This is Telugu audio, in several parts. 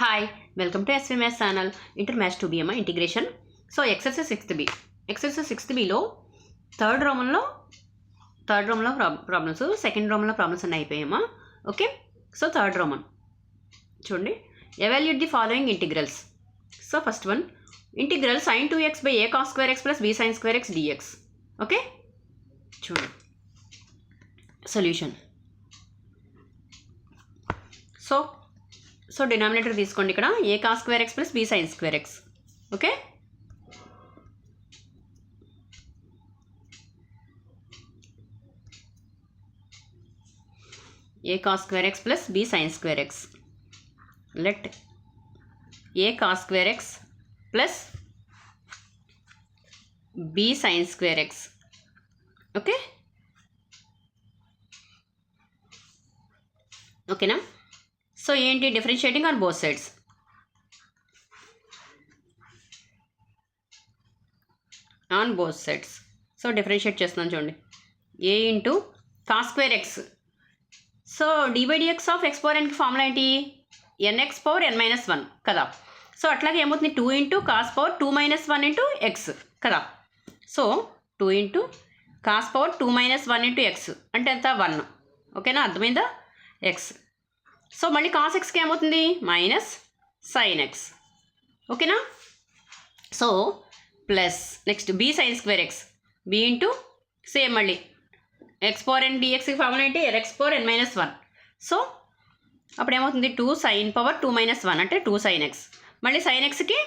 Hi, welcome to SVMS channel. Intermatch 2B integration. So exercise 6th B. Exercise 6th B లో థర్డ్ రోమన్లో ప్రాబ్లమ్స్, సెకండ్ రోమన్లో ప్రాబ్లమ్స్ అన్నీ అయిపోయామా. ఓకే, సో థర్డ్ రోమన్ చూడండి. Evaluate the following integrals. So first one integral sin 2x by a cos square x plus b sin square x dx. Okay, చూడండి సొల్యూషన్. సో డినామినేటర్ తీసుకోండి. ఇక్కడ a cos square x plus b sine square x. Okay, a cos square x plus b sine square x. Let a cos square x plus b sine square x. Okay, ఓకేనా. సో ఏంటి differentiating on both sides. So differentiate చేస్తున్నాను చూడండి. A into cos square x. So d by dx of x power ఎన్కి ఫార్ములా ఏంటి? ఎన్ఎక్స్ పవర్ ఎన్ మైనస్ 1 కదా. సో అట్లాగే ఏమవుతుంది 2 into cos power 2 minus 1 into x కదా. So 2 into cos power 2 minus 1 into x అంటే ఎంత 1. ఓకేనా, అర్థమైందా? ఎక్స్. సో మళ్ళీ కాస్ ఎక్స్కి ఏమవుతుంది మైనస్ సైన్ ఎక్స్. ఓకేనా. So plus next b sine square x. B into same మళ్ళీ ఎక్స్ పవర్ ఎన్ డిఎక్స్కి ఫార్ములా ఏంటి? X power n minus 1. So అప్పుడు ఏమవుతుంది 2 సైన్ పవర్ 2 మైనస్ 1 అంటే 2 సైన్ ఎక్స్. మళ్ళీ సైన్ ఎక్స్కి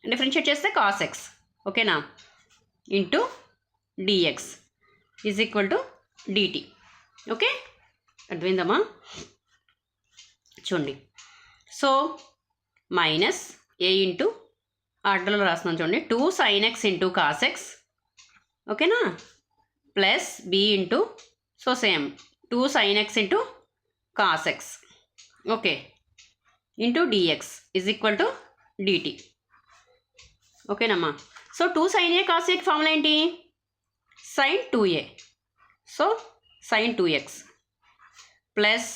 డిఫరెన్షియేట్ చేస్తే కాస్ ఎక్స్. ఓకేనా, into dx is equal to dt. Okay, అర్థమైందమ్మా? చూడండి. సో మైనస్ ఏ ఇంటూ ఆర్డర్లో రాస్తున్నాను చూడండి. 2 sine x into cos x. ఓకేనా, plus b into so same 2 sine x into cos x. Okay, into dx is equal to dt. ఓకేనమ్మా. So 2 sine a cos a formula ఏంటి? Sine 2a. So sine 2x plus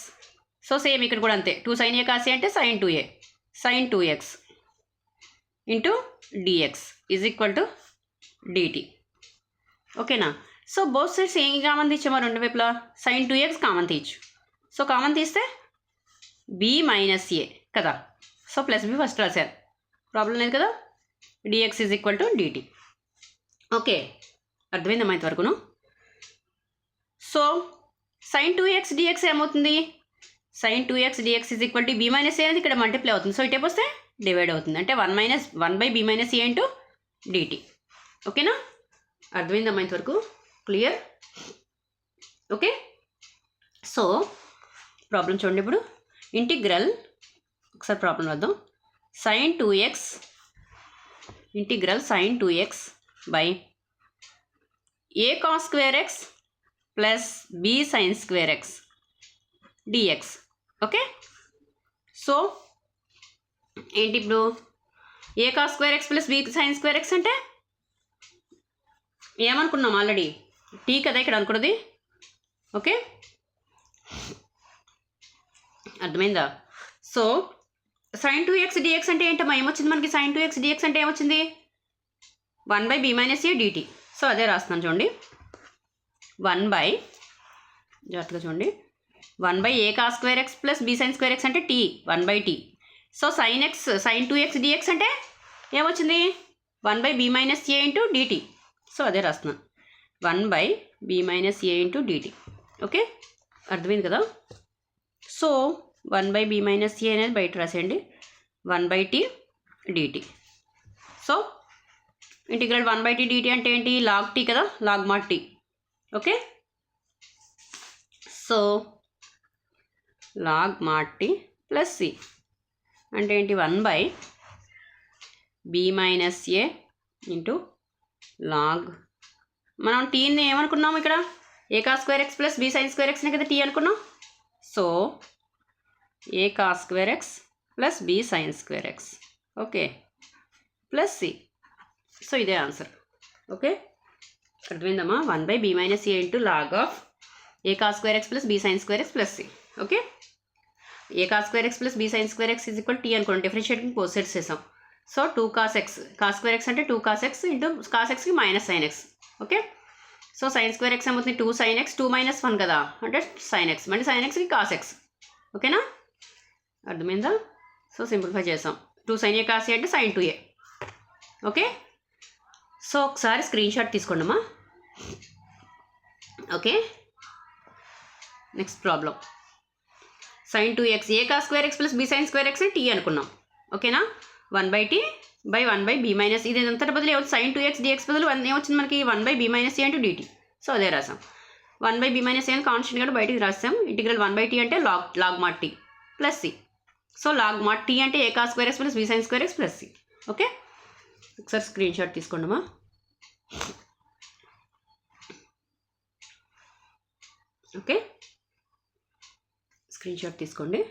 so same ఇక్కడ కూడా అంతే 2 సైన్ ఏ కాసి అంటే sine 2a sine 2x into dx is equal to dt. ఓకేనా. సో బోత్ సైడ్స్ ఏం కామన్ తీర్చామో రెండు వైపులా సైన్ 2x కామన్ తీయచ్చు. సో కామన్ తీస్తే బి మైనస్ ఏ కదా. సో ప్లస్ బి ఫస్ట్ రాశారు, ప్రాబ్లం లేదు కదా. Dx is equal to dt. Okay, అర్థమైందమ్మా ఇంతవరకును. సో సైన్ 2x డిఎక్స్ ఏమవుతుంది? Sine 2x dx is equal to b minus a అనేది ఇక్కడ మల్టిప్లై అవుతుంది. సో ఇటే వస్తే డివైడ్ అవుతుంది అంటే 1 by B minus A into dt. ఓకేనా, అర్థమైందమ్మా ఇంతవరకు? క్లియర్? ఓకే. సో ప్రాబ్లం చూడండి. ఇప్పుడు ఇంటిగ్రల్ ఒకసారి ప్రాబ్లం వద్దాం. Sine 2x integral sine 2x by a cos square x plus b sine square x dx. Okay, so ఏంటి ఇప్పుడు a cos square x plus b sine square x అంటే ఏమనుకున్నాం ఆల్రెడీ? టీ కదా ఇక్కడ అనుకున్నది. ఓకే, అర్థమైందా? సో సైన్ 2x డిఎక్స్ అంటే ఏంటమ్మా? ఏమొచ్చింది మనకి? సైన్ 2x డిఎక్స్ అంటే ఏమొచ్చింది? 1 by B minus a dt. So అదే రాస్తున్నాను చూడండి. 1 బై జాగ్రత్తగా చూడండి. 1 by a cos square x plus b sine square x అంటే t 1 by t. So sine 2x dx అంటే ఏమొచ్చింది? 1 by B minus A into dt. So అదే రాస్తున్నాను 1 by B minus A into dt. Okay, అర్థమైంది కదా. So 1 by B minus a అనేది బయట రాసేయండి. 1 by t dt. So integral 1 by t dt అంటే ఏంటి? లాగ్ టీ కదా, log mod t. Okay, so log mod t plus c అంటే ఏంటి? 1 by B minus A into log. మనం టీని ఏమనుకున్నాము ఇక్కడ? A cos square x plus b sine square ఎక్స్నే కదా టీ అనుకున్నాం. So a cos square x plus b sine square x. Okay, plus c. So ఇదే ఆన్సర్. ఓకే, అర్థమైందమ్మా? 1 by B minus A into log of a cos square x plus b sine square x plus c. Okay, a cos square x plus b sine square x is equal t అనుకోండి. డిఫరెన్షియేటింగ్ బోత్ సైడ్స్ చేసాం. So 2 cos x, cos square x అంటే 2 cos x ఇంటూ కాస్ ఎక్స్కి minus sine x. Okay, so sine square x ఏమవుతుంది 2 sin x, 2 - 1 కదా అంటే సైన్ ఎక్స్, మళ్ళీ సైన్ ఎక్స్కి కాస్ ఎక్స్. ఓకేనా, అర్థమైందా? సో సింప్లిఫై చేసాం. 2 sin a cos a అంటే sin 2a. ఓకే, సో ఒకసారి స్క్రీన్ షాట్ తీసుకోండమ్మా. Okay, next problem sin 2x a cos square x plus b sine square x t అనుకున్నాం. ఓకేనా, 1/t/1/b మైనస్ ఇది అంతటి బదులు ఏమవుతుంది sin 2x dx బదులు ఏమొచ్చింది మనకి 1/b - a into dt. So అదే రాసాం. 1/b - a అని కాన్స్టెంట్ కూడా బయటికి రాసాం. ఇంటిగ్రల్ 1/t అంటే log mod t plus c. So log mod t అంటే a cos square x plus b sine square x plus c. Okay, ఒకసారి స్క్రీన్ షాట్ తీసుకోండమ్మా. ఓకే, స్క్రీన్ షాట్ తీసుకోండి.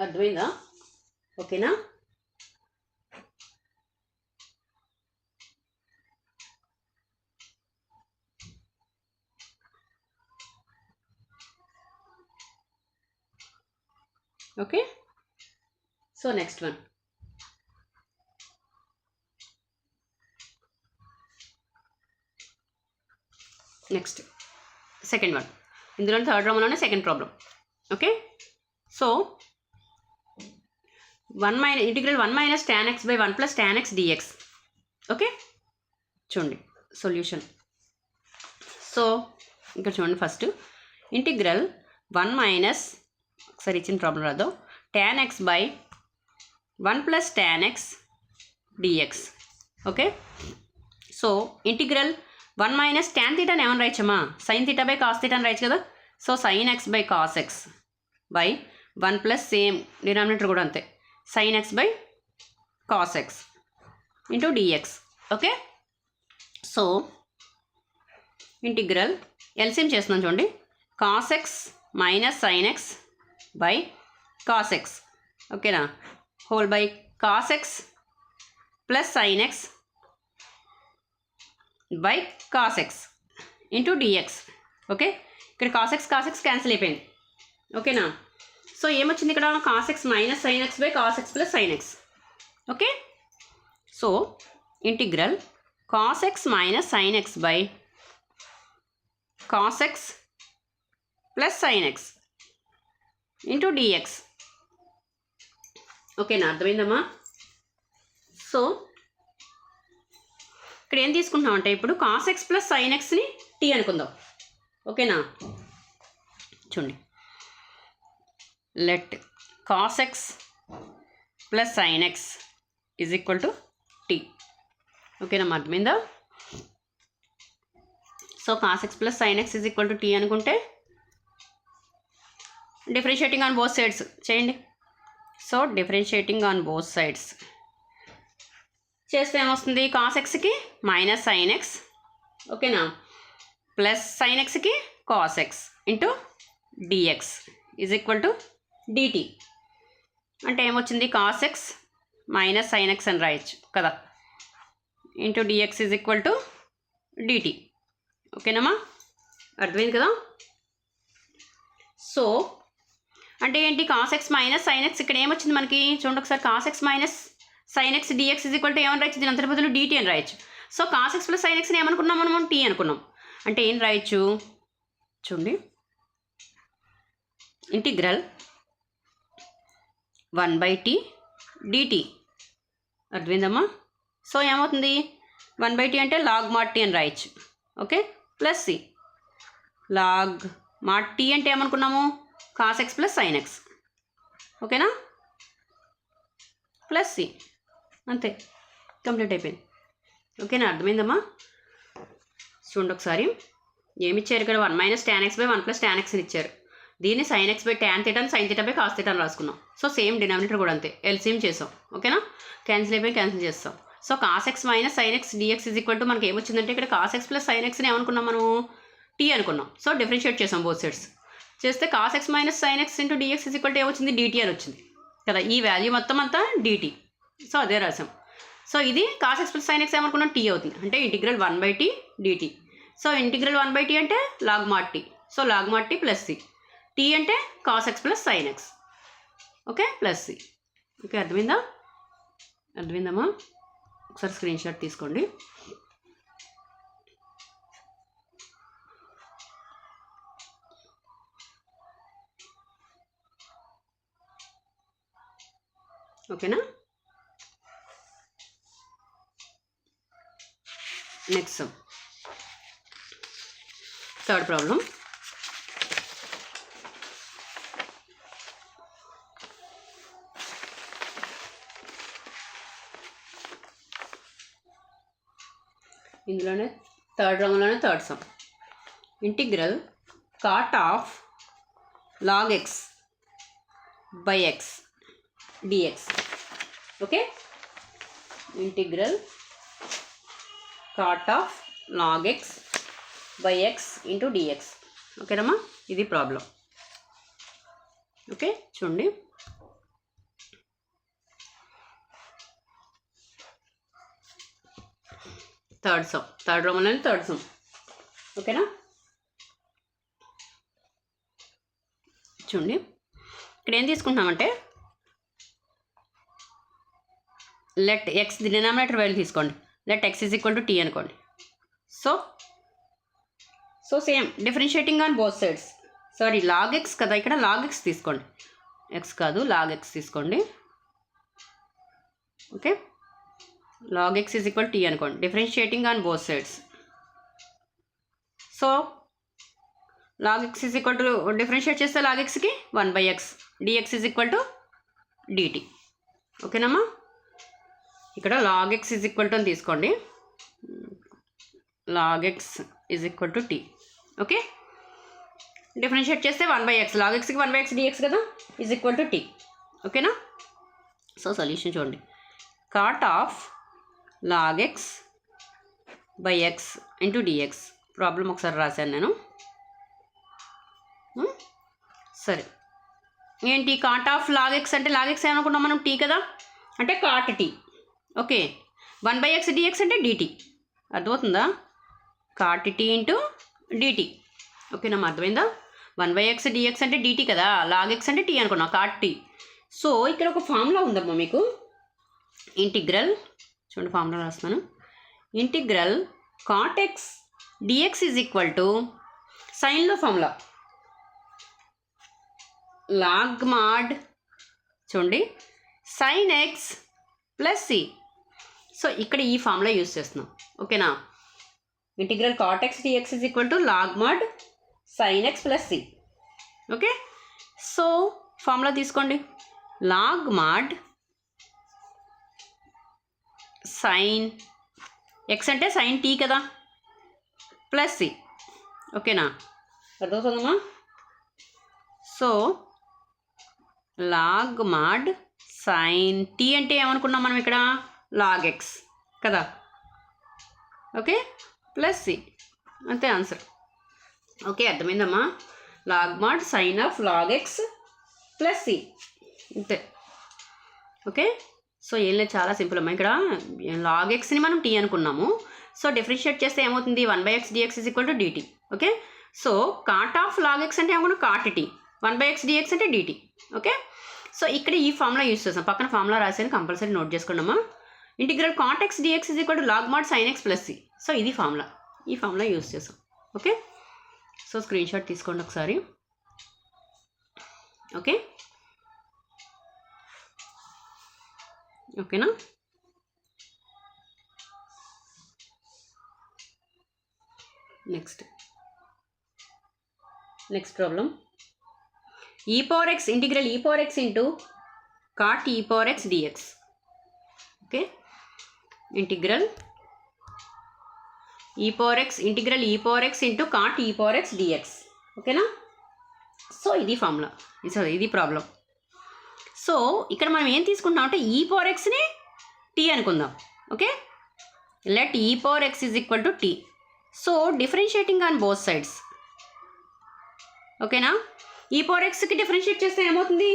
అర్థమైందా? ఓకేనా, okay. So next one, next second one. ఇందులో థర్డ్ రోమన్లోనే second problem. Okay, so integral 1 - tan x/1 + tan x dx. Okay, చూడండి సొల్యూషన్. సో ఇక్కడ చూడండి, ఫస్ట్ ఇంటిగ్రల్ 1 - ఒకసారి ఇచ్చిన ప్రాబ్లం రాదు, tan x/1 + tan x dx. Okay, so integral 1 - tan θ అని ఏమని రాయచ్చమ్మా, sin θ cos θ అని రాయచ్చు కదా. So sin x/cos x by 1 plus same denominator కూడా అంతే sin x/cos x into dx. Okay, so integral LCM చేస్తున్నాం చూడండి, cos x - sin x by cos x. ఓకేనా, whole by cos x plus sin x by cos x into dx. Okay, ఇక్కడ cos x క్యాన్సిల్ అయిపోయింది. ఓకేనా, సో ఏమొచ్చింది ఇక్కడ cos x - sin x by cos x plus sin x. Okay, so integral cos x - sin x by cos x plus sin x into dx. ఓకేనా, అర్థమైందమ్మా? సో ఇక్కడ ఏం తీసుకుంటున్నాం అంటే ఇప్పుడు cos x ప్లస్ sin xని t అనుకుందాం. ఓకేనా, చూడండి, let cos x plus sin x is equal to t. ఓకేనా, అర్థమైందా? So cos x plus sin x is equal to t అనుకుంటే డిఫరెన్షియేటింగ్ ఆన్ బోత్ సైడ్స్ చేయండి. So differentiating on both sides చేస్తే ఏమొస్తుంది, cos xకి మైనస్ sin x. ఓకేనా, plus sin xకి cos x into dx is equal to dt. అంటే ఏమొచ్చింది, cos x minus sin x అని రాయొచ్చు కదా, into dx is equal to dt. ఓకేనమ్మా, అర్థమైంది కదా? సో అంటే ఏంటి, cos x minus sin x ఇక్కడ ఏమొచ్చింది మనకి చూడండి ఒకసారి, cos x minus sin x dx is equal to ఏమని రాయొచ్చు, దీని అంతటి బదులు dt అని రాయొచ్చు. So cos x plus sin xని ఏమనుకున్నాం మనం, t అనుకున్నాం. అంటే ఏం రాయొచ్చు చూడండి, ఇంటిగ్రల్ 1/t dt. అర్థమైందమ్మా? సో ఏమవుతుంది, 1/t అంటే లాగ్ మాడ్ t అని రాయొచ్చు. Okay, plus c log mod t అంటే ఏమనుకున్నాము, cos x plus sin x. ఓకేనా, ప్లస్ c అంతే, కంప్లీట్ అయిపోయింది. ఓకేనా, అర్థమైందమ్మా? చూడండి ఒకసారి ఏమి ఇచ్చారు ఇక్కడ, 1 - tan x/1 + tan x అని ఇచ్చారు. దీన్ని sin x by tan θ sin θ by cos θ అని రాసుకున్నాం. సో సేమ్ డినామినేటర్ కూడా అంతే, ఎల్సిఎం చేసాం. ఓకేనా, క్యాన్సిల్ అయిపోయి క్యాన్సిల్ చేస్తాం. So cos x minus sin x dx is equal to మనకి ఏమొచ్చిందంటే ఇక్కడ cos x ప్లస్ sin xని ఏమనుకున్నాం మనం, t అనుకున్నాం. సో డిఫరెన్షియేట్ చేసాం బోత్ సైడ్స్ చేస్తే cos x minus sin x into dx is equal to ఏమొచ్చింది, dt అని వచ్చింది కదా. ఈ వాల్యూ మొత్తం అంతా dt. సో అదే రాసాం. సో ఇది cos x plus sine x ఏమనుకున్నాం టీ అవుతుంది, అంటే integral 1/t dt. So integral 1/t అంటే log mod t, so log mod t plus c, t అంటే cos x plus sine x, okay, plus c. Okay, అర్థమైందమ్మా? ఒకసారి స్క్రీన్ షాట్ తీసుకోండి. ఓకేనా? Next third problem. ఇందులోనే థర్డ్ రౌండ్లోనే third sum. Integral cot of log x by x dx. Okay, integral cot of log x by x into dx. ఓకేనమ్మా, ఇది ప్రాబ్లం. ఓకే, చూడండి. థర్డ్ రోమన్లోని థర్డ్ సమ్. ఓకేనా? చూడండి, ఇక్కడ ఏం తీసుకుంటున్నామంటే లెట్ ఎక్స్ డినామినేటర్ వాల్యూ తీసుకోండి, let x is equal to t అనుకోండి. So same differentiating on both sides. Sorry, log x కదా, ఇక్కడ లాగ్ ఎక్స్ తీసుకోండి, ఎక్స్ కాదు లాగ్ ఎక్స్ తీసుకోండి. Okay, log x is equal t అనుకోండి, differentiating on both sides. So log x is equal to differentiate చేస్తే లాగ్ ఎక్స్కి 1/x dx is equal to dt. ఓకేనమ్మా, ఇక్కడ log x is equal to అని తీసుకోండి, log x is equal to t. Okay, differentiate చేస్తే 1/x, లాగ్ ఎక్స్కి 1/x డిఎక్స్ కదా, ఈజ్ ఈక్వల్ టు టీ. ఓకేనా? సో సొల్యూషన్ చూడండి, cot of log x by x into dx. Problem ఒకసారి రాశాను నేను. సరే, ఏంటి కాట్ ఆఫ్ లాగ్ ఎక్స్ అంటే లాగ్ ఎక్స్ ఏమనుకున్నాం మనం టీ కదా, అంటే cot t. Okay, 1/x dx అంటే డిటి. అర్థమవుతుందా? Cot t into dt. ఓకేనమ్మా, అర్థమైందా? 1/x డిఎక్స్ అంటే డిటి కదా, లాగ్ ఎక్స్ అంటే టీ అనుకున్నాం, కాట్ టీ. సో ఇక్కడ ఒక ఫార్ములా ఉందమ్మా మీకు, ఇంటిగ్రల్ చూడండి, ఫార్ములా రాస్తున్నాను. Integral cot x dx is equal to సైన్లో ఫార్ములా లాగ్ మాడ్ చూడండి sine x plus c. So ఇక్కడ ఈ ఫార్ములా యూజ్ చేస్తున్నాం. ఓకేనా? Integral cot x dx is equal to log mod sine x plus c. Okay, so formula తీసుకోండి, లాగ్ మాడ్ సైన్ ఎక్స్ అంటే సైన్ టీ కదా ప్లస్ సి. ఓకేనా? అర్థమవుతుందమ్మా? So log mod sine t అంటే ఏమనుకున్నాం మనం ఇక్కడ లాగ్ ఎక్స్ కదా, ఓకే, ప్లస్ సి, అంతే ఆన్సర్. ఓకే, అర్థమైందమ్మా? Log mod sine of log x plus c, అంతే. ఓకే, సో ఏం లేదు, చాలా సింపుల్ అమ్మా. ఇక్కడ లాగ్ ఎక్స్ని మనం టీ అనుకున్నాము, సో డిఫరెన్షియేట్ చేస్తే ఏమవుతుంది 1/x dx is equal to dt. Okay, so cot of log x అంటే ఏమన్నా కాట్ టీ, 1/x డిఎక్స్ అంటే డిటి. ఓకే, సో ఇక్కడ ఈ ఫార్ములా యూస్ చేస్తాం, పక్కన ఫార్ములా రాసాను, కంపల్సరీ నోట్ చేసుకోండమ్మా. Integral cot x dx is equal to log mod sine x plus c. So ఇది ఫార్ములా, ఈ ఫార్ములా యూస్ చేస్తాం. ఓకే, సో స్క్రీన్ షాట్ తీసుకోండి ఒకసారి. ఓకే, ఓకేనా? Next problem. e power x integral e power x into cot e power x dx. Okay, integral e power x integral e power x into cot e power x dx. ఓకేనా? సో ఇది ఫార్ములా, ఇది ప్రాబ్లం. సో ఇక్కడ మనం ఏం తీసుకుంటాం అంటే e power xని t అనుకుందాం. Okay, let e power x is equal to t. So differentiating on both sides. ఓకేనా? ఈ పవర్ ఎక్స్కి డిఫరెన్షియేట్ చేస్తే ఏమవుతుంది,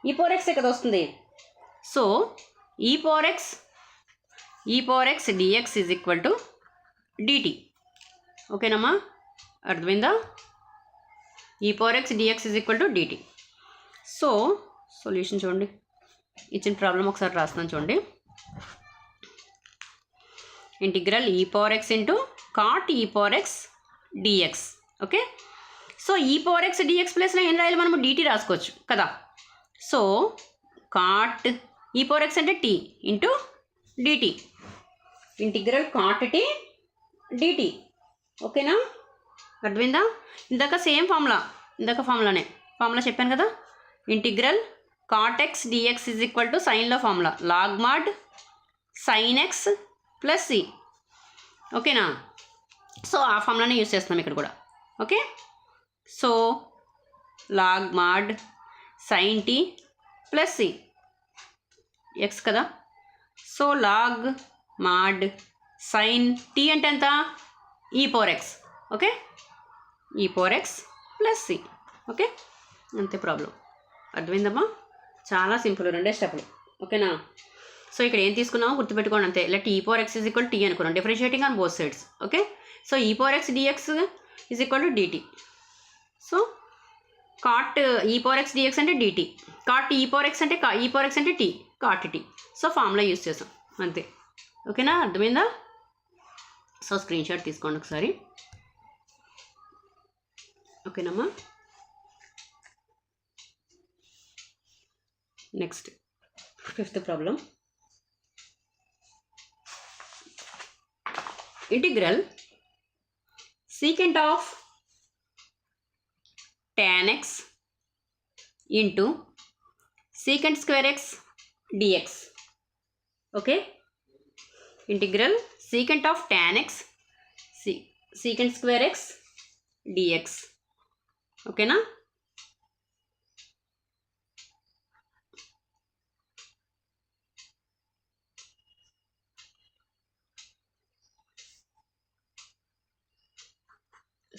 ఈ పవర్ ఎక్స్ కదా వస్తుంది. So e power x e power x dx is equal to dt. ఓకేనమ్మా, అర్థమైందా? E power x dx is equal to dt. So solution చూడండి, ఇచ్చిన ప్రాబ్లం ఒకసారి రాస్తున్నాను చూడండి. Integral e power x into cot e power x dx. Okay, so e power x dx ప్లేస్లో ఏం రాయాలి మనము? డిటి రాసుకోవచ్చు కదా. So cot e power x అంటే t into dt, integral cot t dt. ఓకేనా, అర్థమైందా? ఇందాక సేమ్ ఫార్ములానే చెప్పాను కదా. Integral cot x dx is equal to సైన్లో formula log mod sine x plus c. ఓకేనా, సో ఆ ఫార్ములానే యూజ్ చేస్తున్నాం ఇక్కడ కూడా. Okay, so log mod sine t plus c x కదా. So log mod sine t అంటే ఎంత? E power x. Okay, e power x plus c. Okay, అంతే ప్రాబ్లం. అర్థమైందమ్మా? చాలా సింపుల్, రెండే స్టెప్లు. ఓకేనా, సో ఇక్కడ ఏం తీసుకున్నామో గుర్తుపెట్టుకోండి అంతే. Let e power x is equal t అనుకున్నాం, differentiating on both sides. Okay, so e power x dx is equal to dt. So cot e power x dx అంటే dt, cot e power x అంటే ఈ పవర్ ఎక్స్ అంటే t, cot t. So formula use చేసాం అంతే. ఓకేనా, అర్థమైందా? సో స్క్రీన్ షాట్ తీసుకోండి ఒకసారి. ఓకేనమ్మా, next 5th problem. Integral secant of tan x into secant square x dx. Okay, integral secant of tan x secant square x dx. Okay na?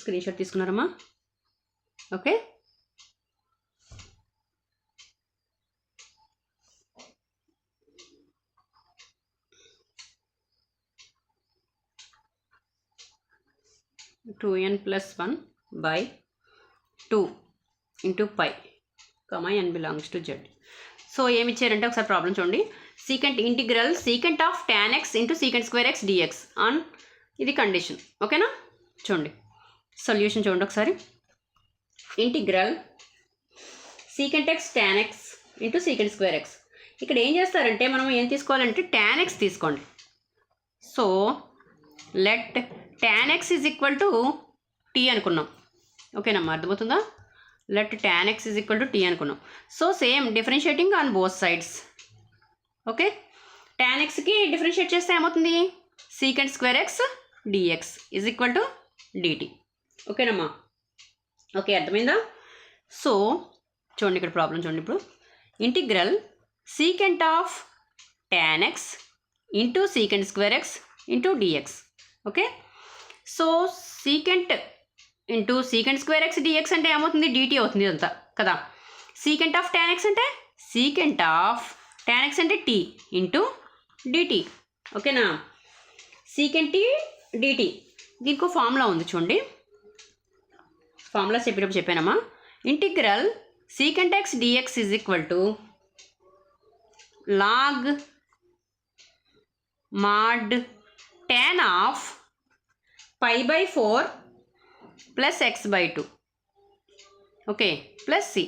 Screen shot తీసుకున్నారమ్మా? Okay, two n plus 1 by 2 into pi comma n belongs to z. So ఏమి ఇచ్చారంటే ఒకసారి ప్రాబ్లం చూడండి. Secant integral secant of tan x into secant square x dx on ఇది కండిషన్. ఓకేనా, చూడండి సొల్యూషన్ చూడండి ఒకసారి. Integral secant x tan x into secant square x. ఇక్కడ ఏం చేస్తారంటే మనం ఏం తీసుకోవాలంటే టాన్ ఎక్స్ తీసుకోండి. So let tan x is equal to t అనుకున్నాం. ఓకేనమ్మా, అర్థమవుతుందా? Let tan x is equal to t అనుకున్నాం. So same differentiating on both sides. Okay, tan ఎక్స్కి డిఫరెన్షియేట్ చేస్తే ఏమవుతుంది? Secant square x dx is equal to dt. ఓకేనమ్మా, ఓకే అర్థమైందా? సో చూడండి ఇక్కడ ప్రాబ్లం చూడండి. ఇప్పుడు integral secant of tan x into secant square x into dx. Okay, so secant into secant square x dx అంటే ఏమవుతుంది? డిటి అవుతుంది ఇదంతా కదా. సీకెంట్ ఆఫ్ టాన్ ఎక్స్ అంటే సీకెంట్ ఆఫ్ టాన్ ఎక్స్ అంటే టీ ఇంటూ డిటి. ఓకేనా, సీకెంట్ టీ డిటి. దీనికి ఫార్ములా ఉంది చూడండి, ఫార్ములా చెప్పేటప్పుడు చెప్పానమ్మా. Integral secant x dx is equal to log mod tan of pi by 4 plus x by 2. Okay, plus c.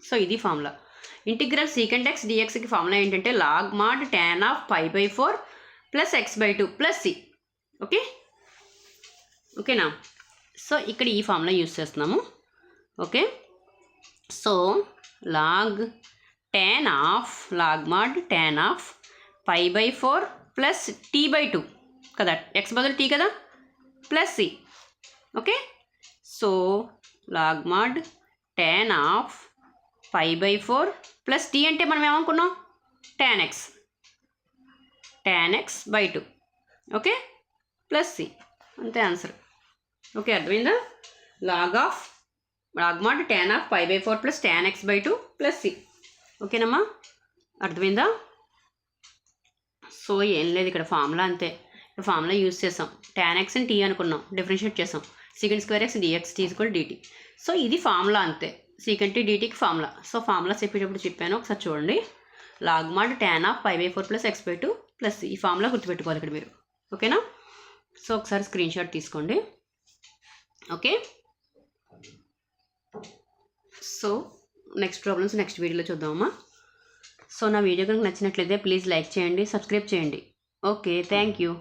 So ఇది ఫార్ములా. ఇంటిగ్రల్ సీకెంట్ ఎక్స్ డిఎక్స్కి ఫార్ములా ఏంటంటే log mod tan of pi by 4 plus x by 2 plus c. Okay, ఓకేనా. సో ఇక్కడ ఈ ఫార్ములా యూజ్ చేస్తున్నాము. Okay, so log mod tan of pi by 4 plus t by 2 కదా, ఎక్స్ బదులు టీ కదా, plus c. Okay, so log mod tan of pi by 4 plus t అంటే మనం ఏమనుకున్నాం? tan x by 2. Okay, plus c, అంతే ఆన్సర్. ఓకే, అర్థమైందా? Log mod tan of pi by 4 plus tan x by 2 plus c. ఓకేనమ్మా, అర్థమైందా? సో ఏం లేదు ఇక్కడ ఫార్ములా అంతే. ఇక్కడ ఫార్ములా యూజ్ చేసాం. tan x ని t అనుకున్నాం, డిఫరెన్షియేట్ చేసాం. secant square x dx t equal dt. So ఇది ఫార్ములా అంతే. secant dtకి ఫార్ములా. సో ఫార్ములా చెప్పేటప్పుడు చెప్పాను, ఒకసారి చూడండి. Log mod tan of π/4 plus x/2 plus ఈ ఫార్ములా గుర్తుపెట్టుకోవాలి ఇక్కడ మీరు. ఓకేనా? సో ఒకసారి స్క్రీన్ షాట్ తీసుకోండి. Okay, so next problems next వీడియోలో చూద్దామమ్మా. సో నా వీడియో కనుక నచ్చినట్లయితే ప్లీజ్ లైక్ చేయండి, సబ్స్క్రైబ్ చేయండి. Okay, thank you.